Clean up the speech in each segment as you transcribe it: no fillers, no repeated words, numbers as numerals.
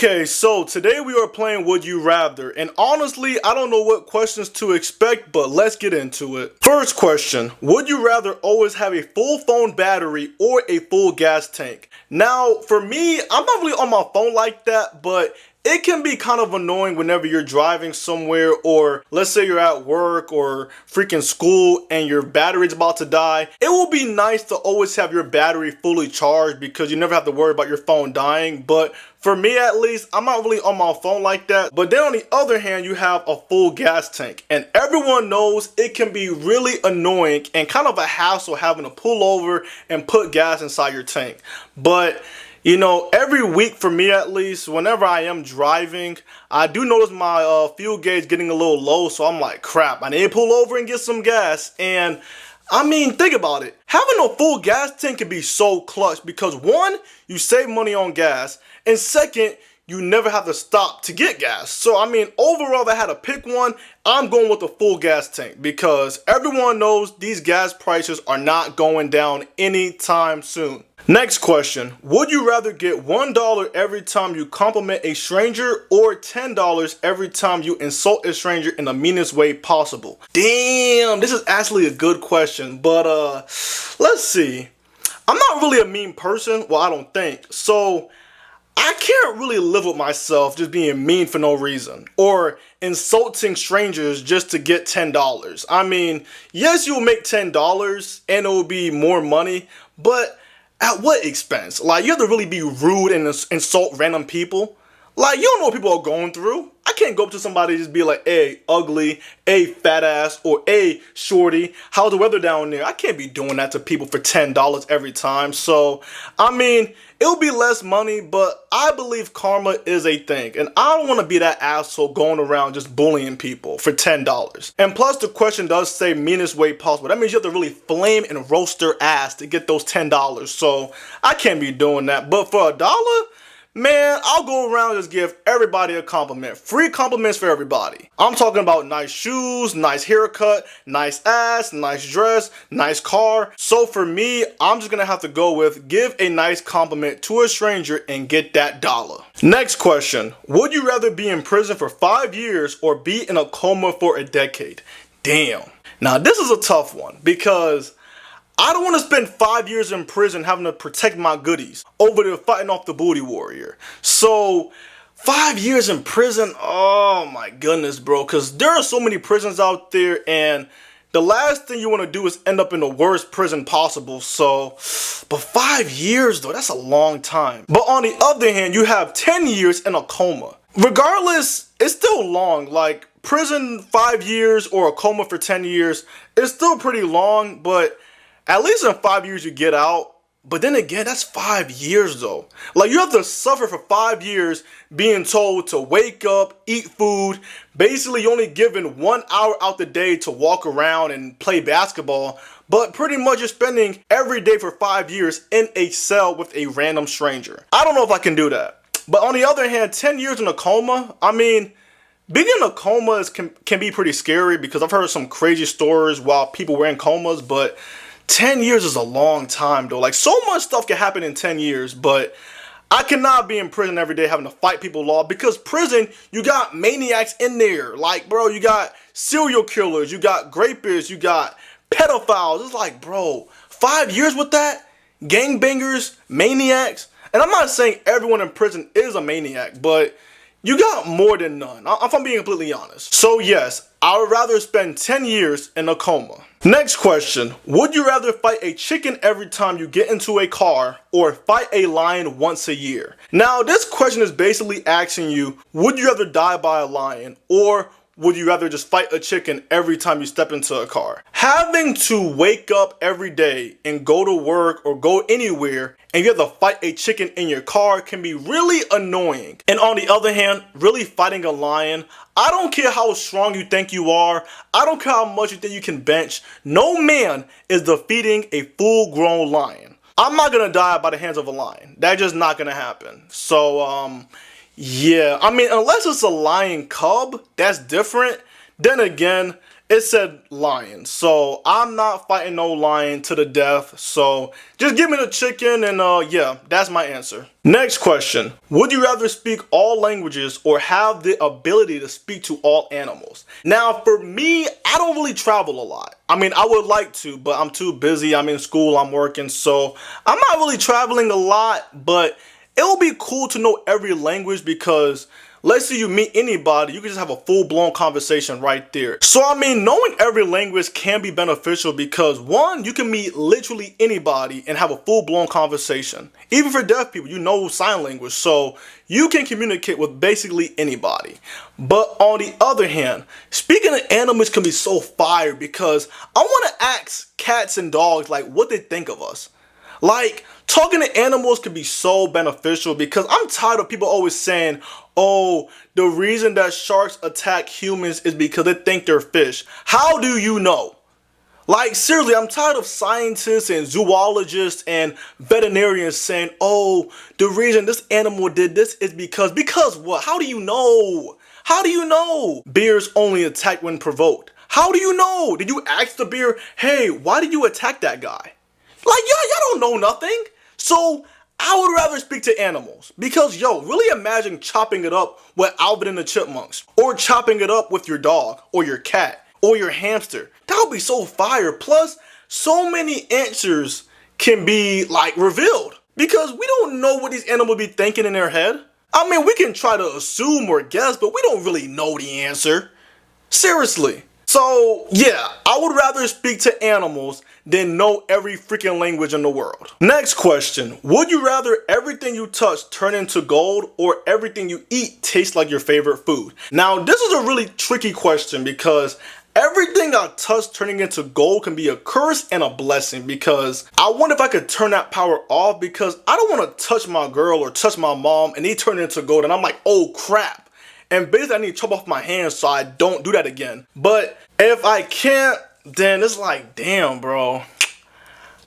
Okay, so today we are playing Would You Rather, and honestly, I don't know what questions to expect, but let's get into it. First question, would you rather always have a full phone battery or a full gas tank? Now, for me, I'm not really on my phone like that, but it can be kind of annoying whenever you're driving somewhere, or let's say you're at work or freaking school and your battery's about to die. It will be nice to always have your battery fully charged because you never have to worry about your phone dying. But for me at least, I'm not really on my phone like that. But then on the other hand, you have a full gas tank. And everyone knows it can be really annoying and kind of a hassle having to pull over and put gas inside your tank. But you know, every week for me at least, whenever I am driving, I do notice my fuel gauge getting a little low, so I'm like, crap, I need to pull over and get some gas. And I mean, think about it. Having a full gas tank can be so clutch because one, you save money on gas, and second, you never have to stop to get gas. So I mean, overall, if I had to pick one, I'm going with the full gas tank because everyone knows these gas prices are not going down anytime soon. Next question, would you rather get $1 every time you compliment a stranger or $10 every time you insult a stranger in the meanest way possible? Damn, this is actually a good question, but let's see. I'm not really a mean person, well, I don't think. So I can't really live with myself just being mean for no reason or insulting strangers just to get $10. I mean, yes, you'll make $10 and it will be more money, but at what expense? Like, you have to really be rude and insult random people. Like, you don't know what people are going through. I can't go up to somebody and just be like, hey, ugly, hey, fat ass, or hey, shorty, how's the weather down there? I can't be doing that to people for $10 every time. So, I mean, it'll be less money, but I believe karma is a thing. And I don't want to be that asshole going around just bullying people for $10. And plus, the question does say meanest way possible. That means you have to really flame and roast their ass to get those $10. So, I can't be doing that. But for $1, man, I'll go around and just give everybody a compliment. Free compliments for everybody. I'm talking about nice shoes, nice haircut, nice ass, nice dress, nice car. So for me, I'm just gonna have to go with give a nice compliment to a stranger and get that dollar. Next question. Would you rather be in prison for 5 years or be in a coma for a decade? Damn. Now this is a tough one because I don't want to spend 5 years in prison having to protect my goodies over there fighting off the booty warrior. So 5 years in prison, oh my goodness, bro, because there are so many prisons out there and the last thing you want to do is end up in the worst prison possible. So, but 5 years though, that's a long time. But on the other hand, you have 10 years in a coma. Regardless, it's still long. Like prison 5 years or a coma for 10 years, it's still pretty long, but at least in 5 years you get out. But then again, that's 5 years though. Like you have to suffer for 5 years being told to wake up, eat food. Basically, you're only given 1 hour out the day to walk around and play basketball. But pretty much you're spending every day for 5 years in a cell with a random stranger. I don't know if I can do that. But on the other hand, 10 years in a coma, I mean, being in a coma can be pretty scary because I've heard some crazy stories while people were in comas, but 10 years is a long time though. Like so much stuff can happen in 10 years, but I cannot be in prison every day having to fight people law because prison, you got maniacs in there. Like, bro, you got serial killers, you got rapists, you got pedophiles. It's like, bro, 5 years with that? Gangbangers, maniacs. And I'm not saying everyone in prison is a maniac, but you got more than none, if I'm being completely honest. So yes, I would rather spend 10 years in a coma. Next question, would you rather fight a chicken every time you get into a car or fight a lion once a year? Now this question is basically asking you, would you rather die by a lion or would you rather just fight a chicken every time you step into a car? Having to wake up every day and go to work or go anywhere and you have to fight a chicken in your car can be really annoying. And on the other hand, really fighting a lion, I don't care how strong you think you are, I don't care how much you think you can bench, no man is defeating a full-grown lion. I'm not gonna die by the hands of a lion. That's just not gonna happen. So, yeah, I mean, unless it's a lion cub, that's different. Then again, it said lion. So I'm not fighting no lion to the death. So just give me the chicken and yeah, that's my answer. Next question. Would you rather speak all languages or have the ability to speak to all animals? Now for me, I don't really travel a lot. I mean, I would like to, but I'm too busy. I'm in school, I'm working, so I'm not really traveling a lot, but it would be cool to know every language because let's say you meet anybody, you can just have a full-blown conversation right there. So I mean, knowing every language can be beneficial because one, you can meet literally anybody and have a full-blown conversation. Even for deaf people, you know sign language, so you can communicate with basically anybody. But on the other hand, speaking of animals can be so fire because I want to ask cats and dogs like what they think of us. Like, talking to animals can be so beneficial because I'm tired of people always saying, oh, the reason that sharks attack humans is because they think they're fish. How do you know? Like, seriously, I'm tired of scientists and zoologists and veterinarians saying, oh, the reason this animal did this is because what? How do you know? How do you know? Bears only attack when provoked. How do you know? Did you ask the bear, hey, why did you attack that guy? Like, y'all don't know nothing. So, I would rather speak to animals. Because, yo, really imagine chopping it up with Alvin and the Chipmunks. Or chopping it up with your dog. Or your cat. Or your hamster. That would be so fire. Plus, so many answers can be, like, revealed. Because we don't know what these animals be thinking in their head. I mean, we can try to assume or guess, but we don't really know the answer. Seriously. So, yeah, I would rather speak to animals than know every freaking language in the world. Next question. Would you rather everything you touch turn into gold or everything you eat taste like your favorite food? Now, this is a really tricky question because everything I touch turning into gold can be a curse and a blessing because I wonder if I could turn that power off because I don't want to touch my girl or touch my mom and they turn into gold and I'm like, oh crap. And basically I need to chop off my hands so I don't do that again. But if I can't, then it's like, damn, bro.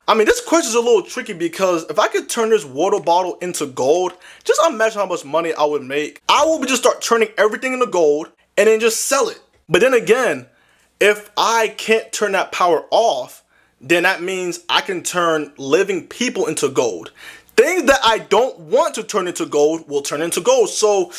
I mean, this question is a little tricky because if I could turn this water bottle into gold, just imagine how much money I would make. I would just start turning everything into gold and then just sell it. But then again, if I can't turn that power off, then that means I can turn living people into gold. Things that I don't want to turn into gold will turn into gold. So,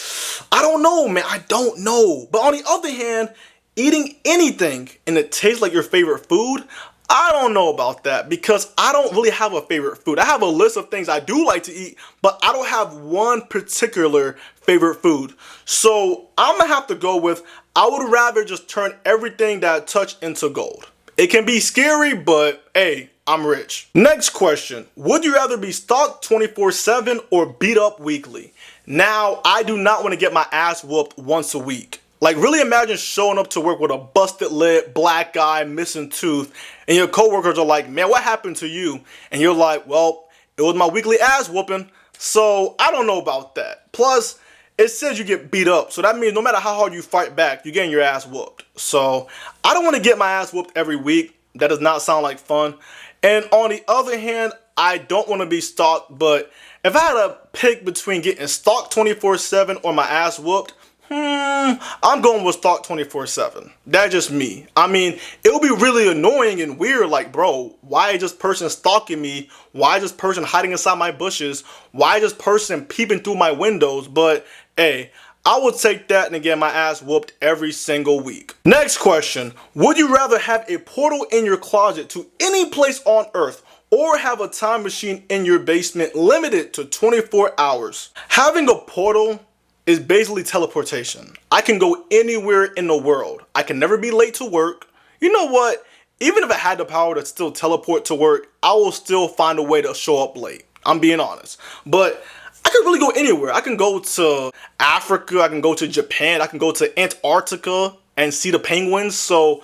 I don't know, man. I don't know. But on the other hand, eating anything and it tastes like your favorite food, I don't know about that because I don't really have a favorite food. I have a list of things I do like to eat, but I don't have one particular favorite food. So, I'm going to have to go with I would rather just turn everything that I touch into gold. It can be scary, but hey, I'm rich. Next question. Would you rather be stalked 24/7 or beat up weekly? Now, I do not want to get my ass whooped once a week. Like, really imagine showing up to work with a busted lip, black eye, missing tooth, and your coworkers are like, man, what happened to you? And you're like, well, it was my weekly ass whooping. So, I don't know about that. Plus, it says you get beat up, so that means no matter how hard you fight back, you're getting your ass whooped. So, I don't want to get my ass whooped every week. That does not sound like fun. And on the other hand, I don't want to be stalked, but if I had to pick between getting stalked 24/7 or my ass whooped, I'm going with stalked 24/7. That's just me. I mean, it would be really annoying and weird, like, bro, why is this person stalking me? Why is this person hiding inside my bushes? Why is this person peeping through my windows? But, hey, I would take that and get my ass whooped every single week. Next question. Would you rather have a portal in your closet to any place on earth or have a time machine in your basement limited to 24 hours? Having a portal is basically teleportation. I can go anywhere in the world. I can never be late to work. You know what? Even if I had the power to still teleport to work, I will still find a way to show up late. I'm being honest. But I can really go anywhere. I can go to Africa, I can go to Japan, I can go to Antarctica and see the penguins. So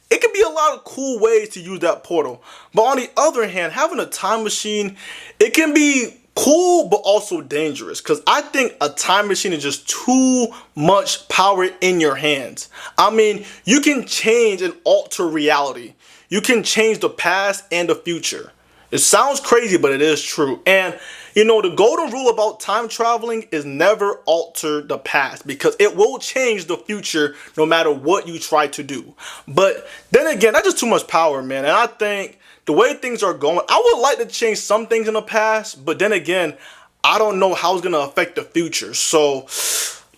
it could be a lot of cool ways to use that portal. But on the other hand, having a time machine, it can be cool but also dangerous because I think a time machine is just too much power in your hands. I mean, you can change and alter reality. You can change the past and the future. It sounds crazy, but it is true. And the golden rule about time traveling is never alter the past, because it will change the future no matter what you try to do. But then again, that's just too much power, man. And I think the way things are going, I would like to change some things in the past, but then again, I don't know how it's going to affect the future. So,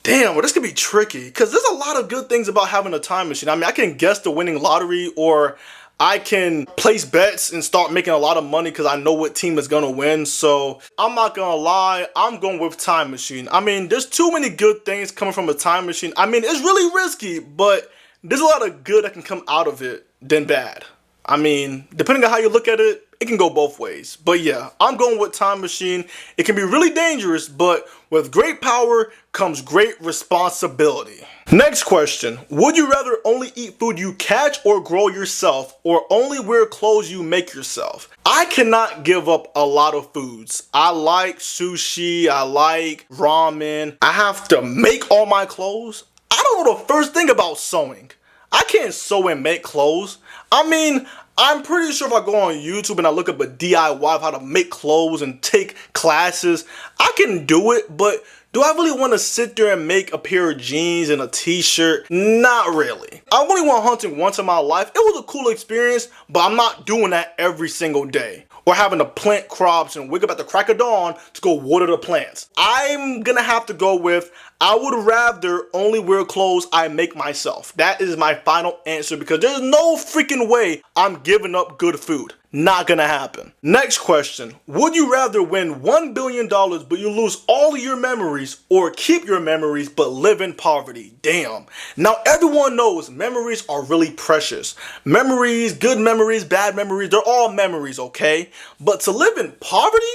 damn, well, this could be tricky, because there's a lot of good things about having a time machine. I mean, I can guess the winning lottery, or I can place bets and start making a lot of money because I know what team is going to win. So I'm not going to lie, I'm going with time machine. I mean, there's too many good things coming from a time machine. I mean, it's really risky, but there's a lot of good that can come out of it than bad. I mean, depending on how you look at it, it can go both ways. But yeah, I'm going with time machine. It can be really dangerous, but with great power comes great responsibility. Next question. Would you rather only eat food you catch or grow yourself, or only wear clothes you make yourself? I cannot give up a lot of foods. I like sushi. I like ramen. I have to make all my clothes. I don't know the first thing about sewing. I can't sew and make clothes. I mean, I'm pretty sure if I go on YouTube and I look up a DIY of how to make clothes and take classes, I can do it, but do I really want to sit there and make a pair of jeans and a t-shirt? Not really. I only went hunting once in my life. It was a cool experience, but I'm not doing that every single day. Or having to plant crops and wake up at the crack of dawn to go water the plants. I'm gonna have to go with, I would rather only wear clothes I make myself. That is my final answer, because there's no freaking way I'm giving up good food. Not gonna happen. Next question. Would you rather win $1 billion but you lose all of your memories, or keep your memories but live in poverty? Damn. Now everyone knows memories are really precious. Memories, good memories, bad memories, they're all memories, okay? But to live in poverty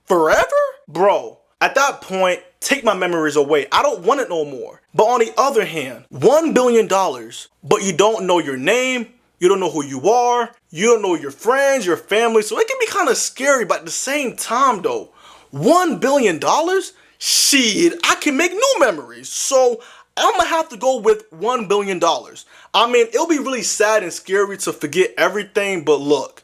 forever? Bro, at that point, take my memories away. I don't want it no more. But on the other hand, $1 billion, but you don't know your name, you don't know who you are, you don't know your friends, your family, so it can be kind of scary, but at the same time though, $1 billion? Shit, I can make new memories. So I'm gonna have to go with $1 billion. I mean, it'll be really sad and scary to forget everything, but look,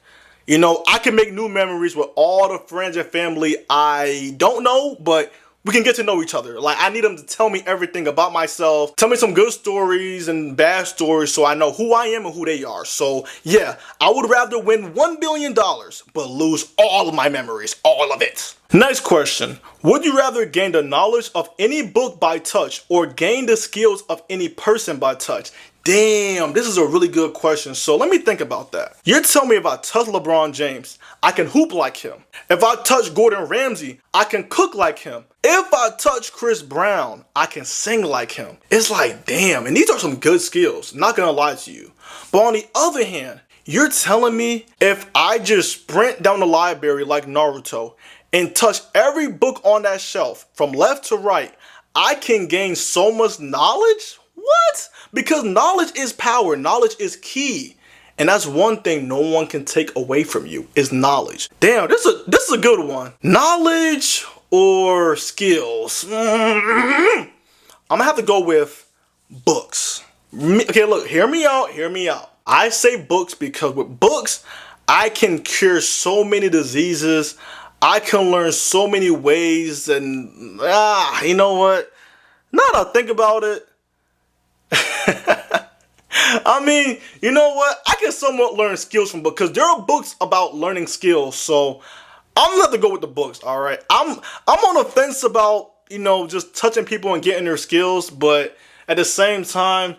I can make new memories with all the friends and family I don't know, but we can get to know each other. Like, I need them to tell me everything about myself. Tell me some good stories and bad stories so I know who I am and who they are. So, yeah, I would rather win $1 billion but lose all of my memories. All of it. Next question. Would you rather gain the knowledge of any book by touch, or gain the skills of any person by touch? Damn, this is a really good question. So let me think about that. You're telling me if I touch LeBron James, I can hoop like him. If I touch Gordon Ramsay, I can cook like him. If I touch Chris Brown, I can sing like him. It's like, damn, and these are some good skills, not gonna lie to you. But on the other hand, you're telling me if I just sprint down the library like Naruto and touch every book on that shelf from left to right, I can gain so much knowledge? What? Because knowledge is power. Knowledge is key. And that's one thing no one can take away from you, is knowledge. Damn, this is a good one. Knowledge or skills? I'm gonna have to go with books. Okay, look, hear me out. I say books because with books, I can cure so many diseases. I can learn so many ways, and you know what? Now that I think about it, I mean, you know what? I can somewhat learn skills from books, because there are books about learning skills. So I'm gonna have to go with the books. All right, I'm on the fence about just touching people and getting their skills, but at the same time,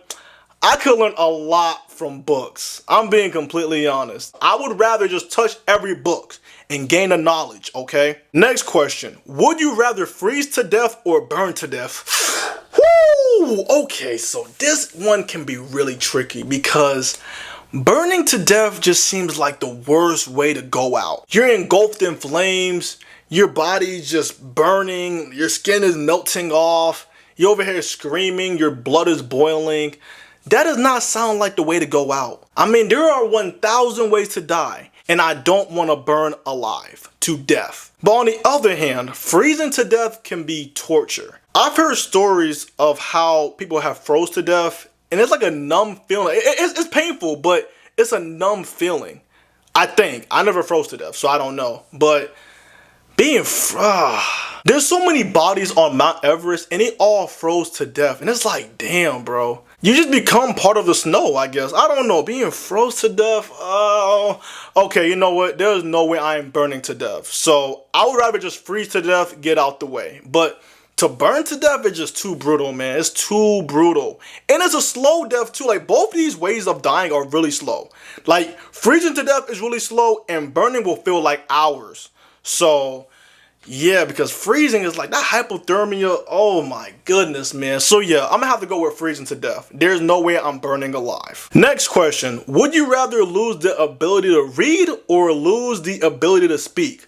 I could learn a lot from books. I'm being completely honest. I would rather just touch every book and gain the knowledge. Okay. Next question: would you rather freeze to death or burn to death? Woo! Okay, so this one can be really tricky, because burning to death just seems like the worst way to go out. You're engulfed in flames, your body's just burning, your skin is melting off, you're over here screaming, your blood is boiling. That does not sound like the way to go out. I mean, there are 1,000 ways to die, and I don't want to burn alive to death. But on the other hand, freezing to death can be torture. I've heard stories of how people have froze to death, and it's like a numb feeling. It's painful, but it's a numb feeling. I think. I never froze to death, so I don't know. But there's so many bodies on Mount Everest and they all froze to death. And it's like, damn, bro. You just become part of the snow, I guess. I don't know. Being froze to death. Okay, you know what? There's no way I am burning to death. So I would rather just freeze to death, get out the way. But to burn to death is just too brutal, man. It's too brutal. And it's a slow death too. Like, both of these ways of dying are really slow. Like, freezing to death is really slow and burning will feel like hours. So yeah, because freezing is like that hypothermia. Oh my goodness, man. So yeah, I'm gonna have to go with freezing to death. There's no way I'm burning alive. Next question. Would you rather lose the ability to read or lose the ability to speak?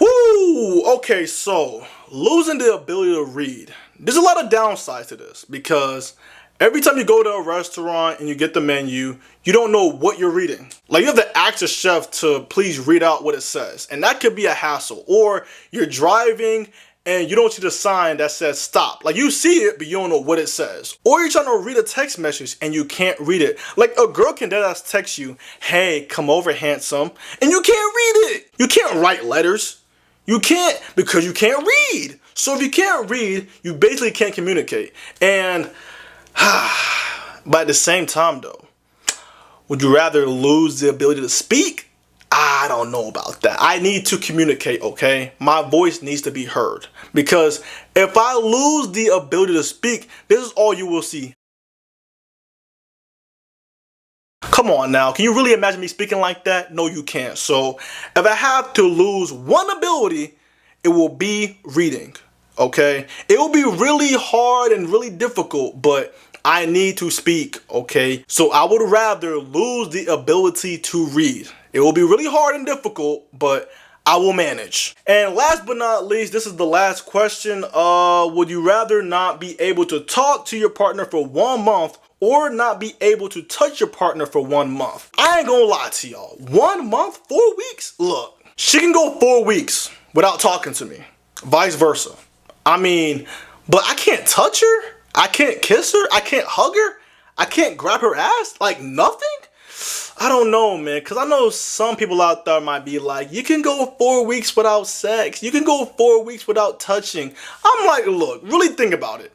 Woo! Okay, so losing the ability to read. There's a lot of downsides to this because every time you go to a restaurant and you get the menu, you don't know what you're reading. Like, you have to ask the chef to please read out what it says. And that could be a hassle. Or you're driving and you don't see the sign that says stop. Like, you see it, but you don't know what it says. Or you're trying to read a text message and you can't read it. Like, a girl can deadass text you, hey, come over, handsome. And you can't read it. You can't write letters. You can't, because you can't read. So if you can't read, you basically can't communicate. And but at the same time though, would you rather lose the ability to speak? I don't know about that. I need to communicate, okay? My voice needs to be heard. Because if I lose the ability to speak, this is all you will see. Come on now, can you really imagine me speaking like that? No, you can't. So if I have to lose one ability, it will be reading, okay? It will be really hard and really difficult, but I need to speak, okay? So I would rather lose the ability to read. It will be really hard and difficult, but I will manage. And last but not least, this is the last question. Would you rather not be able to talk to your partner for 1 month or not be able to touch your partner for 1 month? I ain't gonna lie to y'all. 1 month, 4 weeks? Look, she can go 4 weeks without talking to me. Vice versa. I mean, but I can't touch her? I can't kiss her? I can't hug her? I can't grab her ass? Like, nothing? I don't know, man, because I know some people out there might be like, you can go 4 weeks without sex. You can go 4 weeks without touching. I'm like, look, really think about it.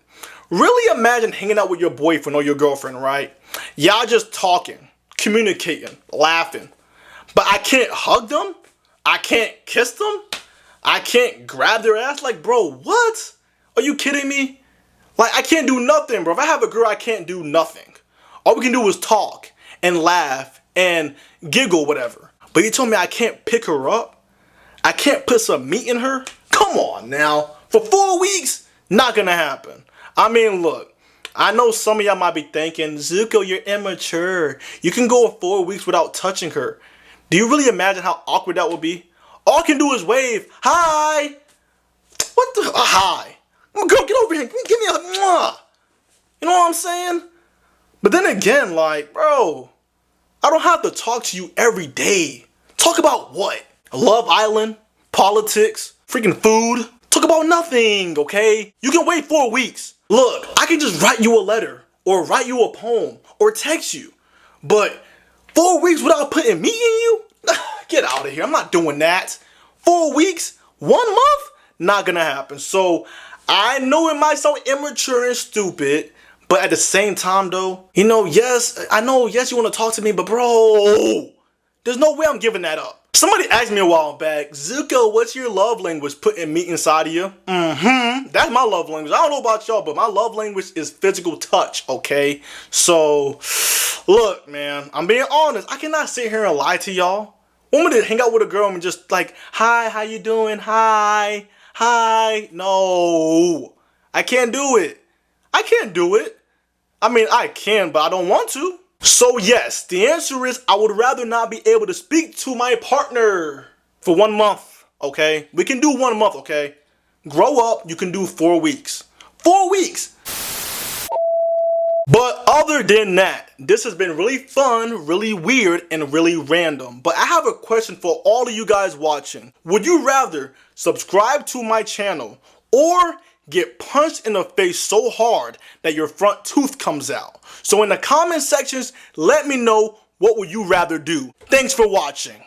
Really imagine hanging out with your boyfriend or your girlfriend, right? Y'all just talking, communicating, laughing. But I can't hug them? I can't kiss them? I can't grab their ass? Like, bro, what? Are you kidding me? Like, I can't do nothing, bro. If I have a girl, I can't do nothing. All we can do is talk and laugh and giggle, whatever. But you told me I can't pick her up? I can't put some meat in her? Come on now. For 4 weeks? Not gonna happen. I mean, look, I know some of y'all might be thinking, Zuko, you're immature. You can go 4 weeks without touching her. Do you really imagine how awkward that would be? All I can do is wave. Hi. What the? Hi. Girl, get over here. Give me a mwah. You know what I'm saying? But then again, like, bro, I don't have to talk to you every day. Talk about what? Love Island? Politics? Freaking food? Talk about nothing, okay? You can wait 4 weeks. Look, I can just write you a letter or write you a poem or text you. But 4 weeks without putting meat in you? Get out of here. I'm not doing that. 4 weeks? 1 month? Not gonna happen. So I know it might sound immature and stupid, but at the same time though, you know, yes, I know, yes, you want to talk to me, but bro, there's no way I'm giving that up. Somebody asked me a while back, Zuko, what's your love language? Putting meat inside of you? That's my love language. I don't know about y'all, but my love language is physical touch, okay? So, look, man, I'm being honest. I cannot sit here and lie to y'all. Want me to hang out with a girl and just like, hi, how you doing? Hi. No, I can't do it. I can't do it. I mean, I can, but I don't want to. So yes, the answer is I would rather not be able to speak to my partner for 1 month, okay? We can do 1 month, okay? Grow up, you can do 4 weeks. 4 weeks! But other than that, this has been really fun, really weird, and really random. But I have a question for all of you guys watching. Would you rather subscribe to my channel or get punched in the face so hard that your front tooth comes out? So in the comment sections, let me know what would you rather do? Thanks for watching.